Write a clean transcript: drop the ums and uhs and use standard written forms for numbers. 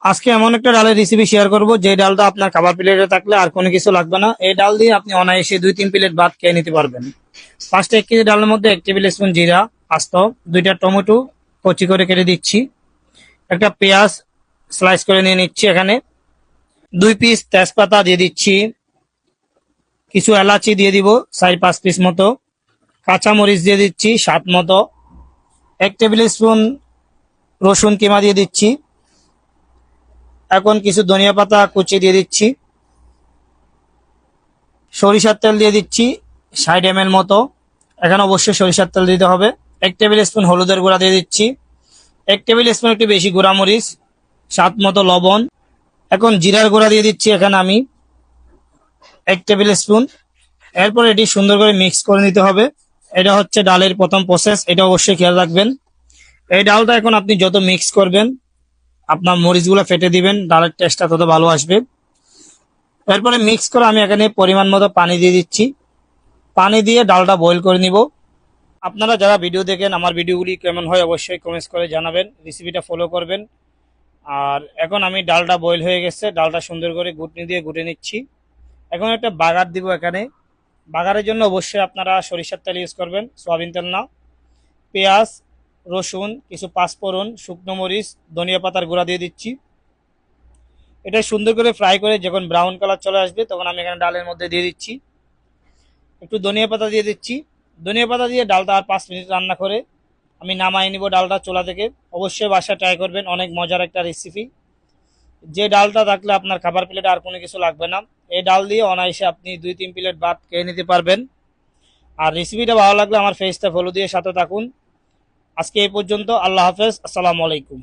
আজকে এমন একটা ডালের রেসিপি শেয়ার করব যে ডালটা আপনার খাবার প্লেটে থাকলে আর কোনো কিছু লাগবে না। এই ডাল দিয়ে আপনি অনায়াসে 2-3 প্লেট ভাত খেয়ে নিতে পারবেন। ফার্স্টে 1 কেজি ডালের মধ্যে 1 টেবিল স্পুন জিরা আস্ত, 2টা টমেটো কচি করে কেটে দিচ্ছি, একটা পেঁয়াজ স্লাইস করে নিয়ে নিচ্ছি, এখানে 2 পিস তেজপাতা দিয়ে দিচ্ছি, কিছু এলাচি দিয়ে দিব 4-5 পিস মতো, কাঁচা মরিচ দিয়ে দিচ্ছি স্বাদ মতো, 1 টেবিল স্পুন রসুন কিমা দিয়ে দিচ্ছি, এখন কিছু ধনিয়া পাতা কুচি দিয়ে দিচ্ছি, সরিষার তেল দিয়ে দিচ্ছি 60 ml মতো, এখানে অবশ্যই সরিষার তেল দিতে হবে। 1 টেবিল স্পুন হলুদের গুঁড়া দিয়ে দিচ্ছি, 1 টেবিল স্পুন একটু বেশি গুঁড়া মরিচ, স্বাদ মতো লবণ। এখন জিরার গুঁড়া দিয়ে দিচ্ছি এখানে আমি 1 টেবিল স্পুন। এরপর এটি সুন্দর করে মিক্স করে নিতে হবে। এটা হচ্ছে ডালের প্রথম প্রসেস, এটা অবশ্যই খেয়াল রাখবেন। এই ডালটা এখন আপনি যত মিক্স করবেন আপনার মরিচগুলো ফেটে দিবেন, ডালের টেস্টটা তত ভালো আসবে। এরপরে মিক্স করে আমি এখানে পরিমাণ মতো পানি দিয়ে দিচ্ছি, পানি দিয়ে ডালটা বয়েল করে নিব। আপনারা যারা ভিডিও দেখেন আমার ভিডিওগুলি কেমন হয় অবশ্যই কমেন্টস করে জানাবেন, রেসিপিটা ফলো করবেন। আর এখন আমি ডালটা বয়েল হয়ে গেছে, ডালটা সুন্দর করে ঘুটনি দিয়ে ঘুটে নিচ্ছি। এখন একটা বাগার দিব এখানে। বাগারের জন্য অবশ্যই আপনারা সরিষার তেল ইউজ করবেন, সয়াবিন তেল না। পেঁয়াজ, রসুন, কিছু পাঁচফোড়ন, শুকনো মরিচ, ধনিয়া পাতার গুঁড়া দিয়ে দিচ্ছি। এটা সুন্দর করে ফ্রাই করে যখন ব্রাউন কালার চলে আসবে তখন আমি এখানে ডালের মধ্যে দিয়ে দিচ্ছি, একটু ধনিয়া পাতা দিয়ে দিচ্ছি। ধনিয়া পাতা দিয়ে ডালটা আর 5 মিনিট রান্না করে আমি নামাই নিব ডালটা চুলা থেকে। অবশ্যই বাসায় ট্রাই করবেন, অনেক মজার একটা রেসিপি। যে ডালটা থাকলে আপনার খাবার প্লেটে আর কোনো কিছু লাগবে না। এই ডাল দিয়ে অনায়াসে আপনি 2-3 প্লেট ভাত খেয়ে নিতে পারবেন। আর রেসিপিটা ভালো লাগলে আমার ফেসটা ফলো দিয়ে সাথে থাকুন। আজকে এই পর্যন্ত, আল্লাহ হাফেজ, আসসালামু আলাইকুম।